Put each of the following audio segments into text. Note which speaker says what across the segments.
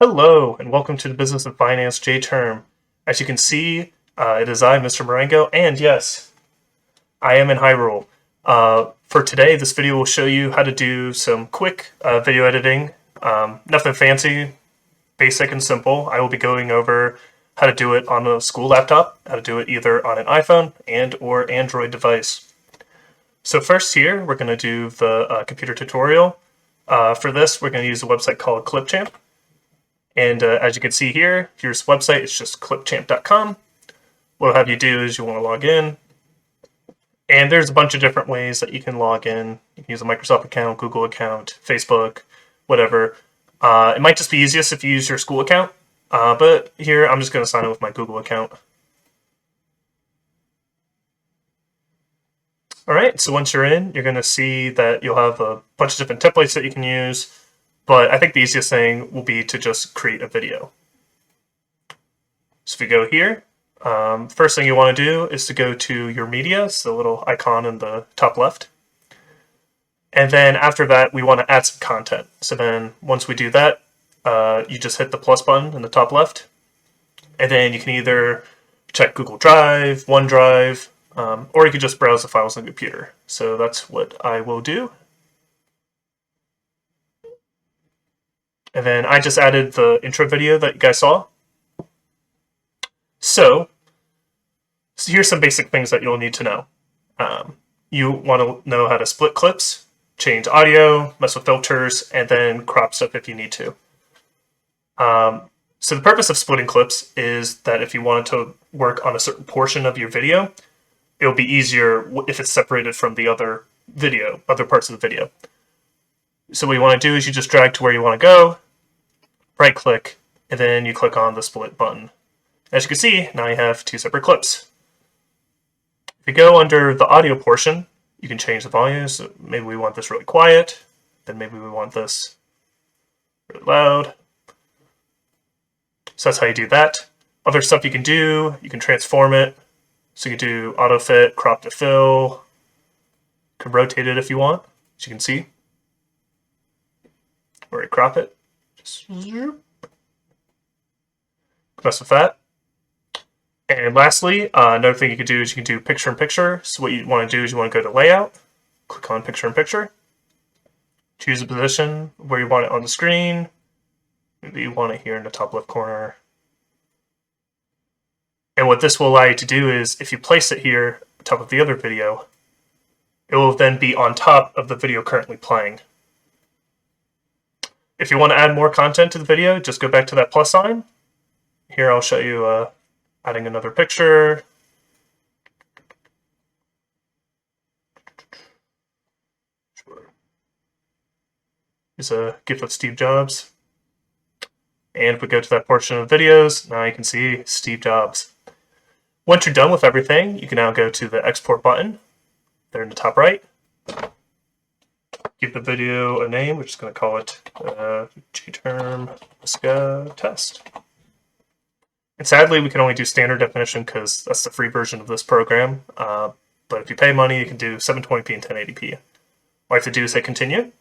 Speaker 1: Hello, and welcome to the Business of Finance J-Term. As you can see, it is I, Mr. Marengo, and yes, I am in Hyrule. For today, this video will show you how to do some quick video editing. Nothing fancy, basic and simple. I will be going over how to do it on a school laptop, how to do it either on an iPhone and or Android device. So first here, we're going to do the computer tutorial. For this, we're going to use a website called Clipchamp. And as you can see here, here's the website. It's just clipchamp.com. What I'll have you do is you want to log in. And there's a bunch of different ways that you can log in. You can use a Microsoft account, Google account, Facebook, whatever. It might just be easiest if you use your school account. But here, I'm just going to sign in with my Google account. All right, so once you're in, you're going to see that you'll have a bunch of different templates that you can use. But I think the easiest thing will be to just create a video. So if you go here, first thing you want to do is to go to your media. It's the little icon in the top left. And then after that, we want to add some content. So then once we do that, you just hit the plus button in the top left. And then you can either check Google Drive, OneDrive, or you can just browse the files on the computer. So that's what I will do. And then I just added the intro video that you guys saw. So here's some basic things that you'll need to know. You want to know how to split clips, change audio, mess with filters, and then crop stuff if you need to. So the purpose of splitting clips is that if you wanted to work on a certain portion of your video, it'll be easier if it's separated from the other parts of the video. So what you want to do is you just drag to where you want to go, right click, and then you click on the split button. As you can see, now you have two separate clips. If you go under the audio portion, you can change the volume. So maybe we want this really quiet, then maybe we want this really loud. So that's how you do that. Other stuff you can do, you can transform it. So you can do auto fit, crop to fill, you can rotate it if you want, as you can see. Or you crop it. Just mess with that. And lastly, another thing you can do is you can do picture-in-picture. So what you want to do is you want to go to Layout, click on Picture-in-Picture, choose a position where you want it on the screen. Maybe you want it here in the top left corner. And what this will allow you to do is, if you place it here on top of the other video, it will then be on top of the video currently playing. If you want to add more content to the video, just go back to that plus sign. Here I'll show you adding another picture. Here's a GIF of Steve Jobs. And if we go to that portion of videos, now you can see Steve Jobs. Once you're done with everything, you can now go to the export button there in the top right. Give the video a name. We're just going to call it J-Term Test. And sadly, we can only do standard definition because that's the free version of this program. But if you pay money, you can do 720p and 1080p. All you have to do is hit continue.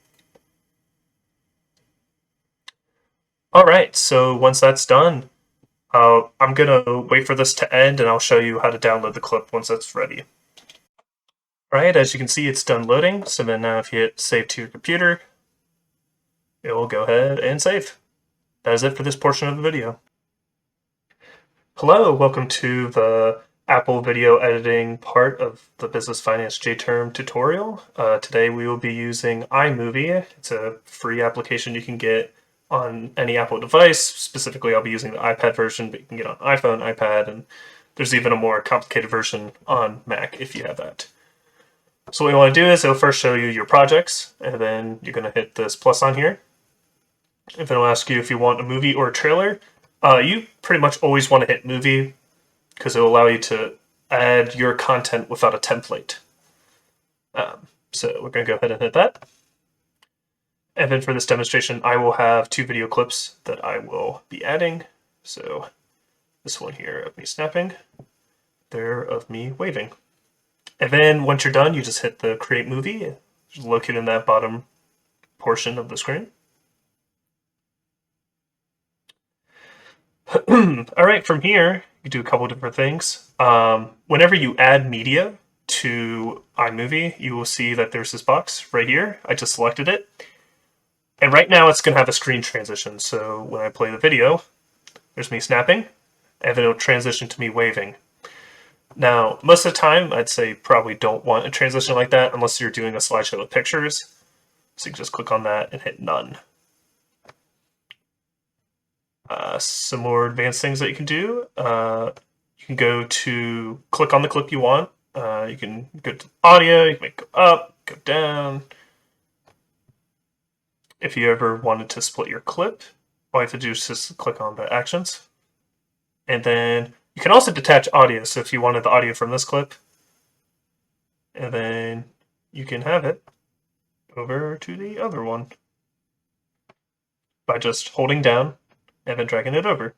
Speaker 1: All right, so once that's done, I'm going to wait for this to end and I'll show you how to download the clip once it's ready. All right, as you can see, it's done loading. So then now if you hit save to your computer, it will go ahead and save. That is it for this portion of the video. Hello, welcome to the Apple video editing part of the Business Finance J-Term tutorial. Today we will be using iMovie. It's a free application you can get on any Apple device. Specifically, I'll be using the iPad version, but you can get on iPhone, iPad, and there's even a more complicated version on Mac if you have that. So what you want to do is it'll first show you your projects, and then you're going to hit this plus on here. If it'll ask you if you want a movie or a trailer, you pretty much always want to hit movie because it'll allow you to add your content without a template. So we're going to go ahead and hit that. And then for this demonstration, I will have two video clips that I will be adding. So this one here of me snapping, there of me waving. And then once you're done, you just hit the create movie, which is located in that bottom portion of the screen. Alright, from here, you do a couple different things. Whenever you add media to iMovie, you will see that there's this box right here. I just selected it. And right now it's going to have a screen transition. So when I play the video, there's me snapping, and then it'll transition to me waving. Now, most of the time, I'd say probably don't want a transition like that unless you're doing a slideshow with pictures. So you can just click on that and hit none. Some more advanced things that you can do. You can go to click on the clip you want. You can go to audio, you can make it go up, go down. If you ever wanted to split your clip, all you have to do is just click on the actions. And then you can also detach audio. So if you wanted the audio from this clip, and then you can have it over to the other one by just holding down and then dragging it over.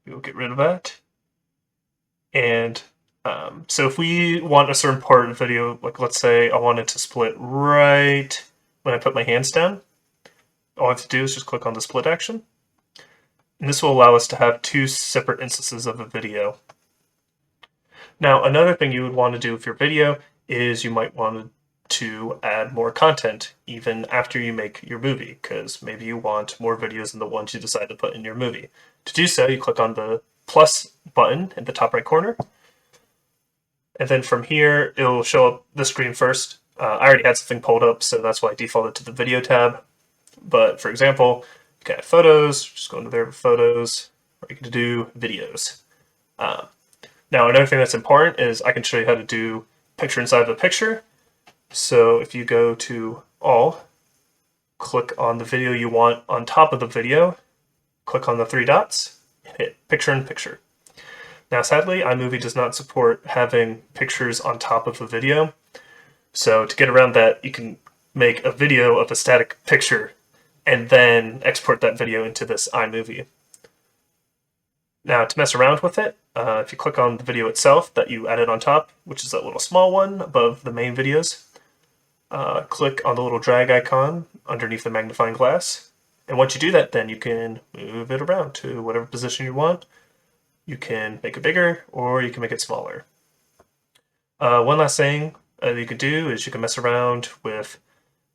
Speaker 1: We'll get rid of that. And so if we want a certain part of the video, like let's say I wanted to split right when I put my hands down, all I have to do is just click on the split action. And this will allow us to have two separate instances of a video. Now, another thing you would want to do with your video is you might want to add more content even after you make your movie, because maybe you want more videos than the ones you decide to put in your movie. To do so, you click on the plus button in the top right corner. And then from here, it'll show up the screen first. I already had something pulled up, so that's why I defaulted to the video tab. But for example, you can add photos, just go into there with photos, or you can do videos. Now, another thing that's important is I can show you how to do picture inside of a picture. So if you go to all, click on the video you want on top of the video, click on the three dots, and hit picture in picture. Now, sadly, iMovie does not support having pictures on top of a video. So to get around that, you can make a video of a static picture and then export that video into this iMovie. Now, to mess around with it, if you click on the video itself that you added on top, which is that little small one above the main videos, click on the little drag icon underneath the magnifying glass. And once you do that, then you can move it around to whatever position you want. You can make it bigger or you can make it smaller. One last thing you can do is you can mess around with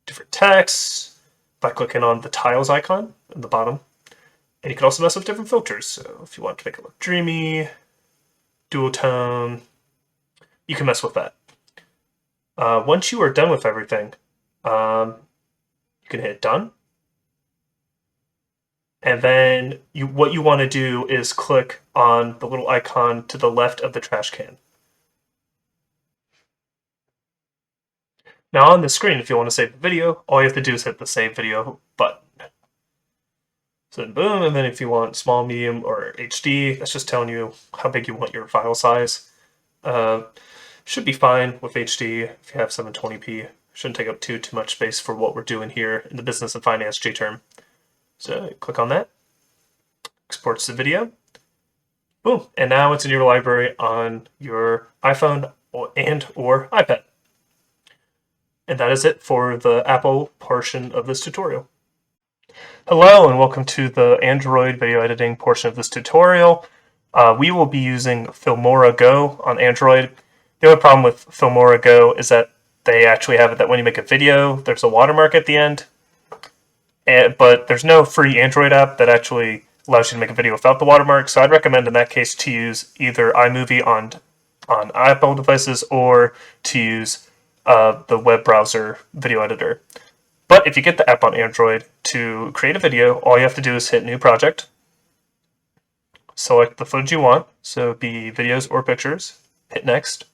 Speaker 1: different texts by clicking on the tiles icon in the bottom. And you can also mess with different filters. So if you want to make it look dreamy, dual tone, you can mess with that. Once you are done with everything, you can hit done. And then what you want to do is click on the little icon to the left of the trash can. Now on the screen, if you want to save the video, all you have to do is hit the save video button. So then boom, and then if you want small, medium, or HD, that's just telling you how big you want your file size. Should be fine with HD if you have 720p. Shouldn't take up too much space for what we're doing here in the business and finance JTerm. So click on that, exports the video, boom, and now it's in your library on your iPhone or iPad. And that is it for the Apple portion of this tutorial. Hello and welcome to the Android video editing portion of this tutorial. We will be using Filmora Go on Android. The only problem with Filmora Go is that they actually have it that when you make a video, there's a watermark at the end. But there's no free Android app that actually allows you to make a video without the watermark, so I'd recommend in that case to use either iMovie on Apple devices or to use the web browser video editor. But if you get the app on Android, to create a video, all you have to do is hit New Project, select the footage you want, so it'd be videos or pictures, hit Next.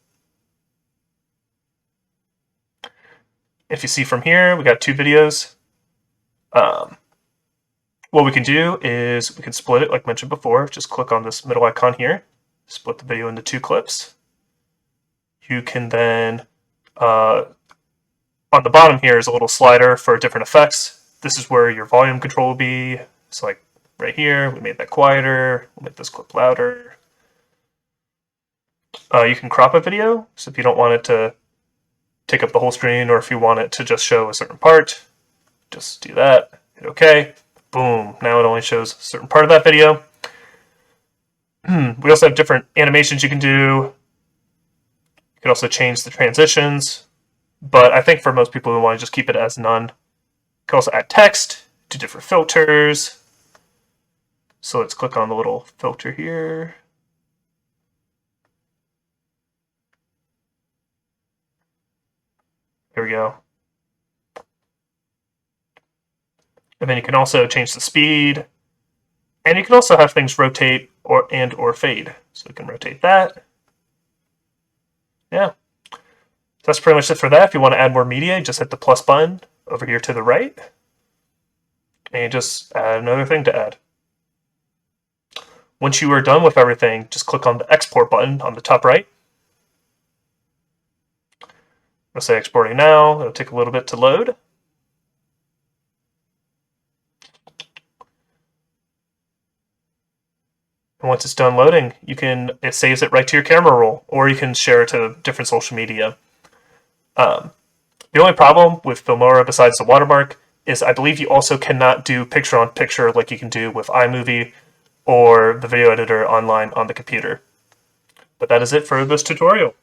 Speaker 1: If you see from here, we got two videos. What we can do is we can split it like mentioned before. Just click on this middle icon here, split the video into two clips. You can then, on the bottom here is a little slider for different effects. This is where your volume control will be. So like right here, we made that quieter. We'll make this clip louder. You can crop a video. So if you don't want it to take up the whole screen or if you want it to just show a certain part, just do that, hit OK. boom, now it only shows a certain part of that video. We also have different animations you can do. You can also change the transitions, but I think for most people we want to just keep it as none. You can also add text, do different filters. So let's click on the little filter here. There we go. And then you can also change the speed, and you can also have things rotate or fade. So we can rotate that. Yeah. So that's pretty much it for that. If you want to add more media, just hit the plus button over here to the right, and just add another thing to add. Once you are done with everything, just click on the export button on the top right. I'll say exporting now. It'll take a little bit to load. And once it's done loading, it saves it right to your camera roll, or you can share it to different social media. The only problem with Filmora, besides the watermark, is I believe you also cannot do picture-on-picture like you can do with iMovie or the video editor online on the computer. But that is it for this tutorial.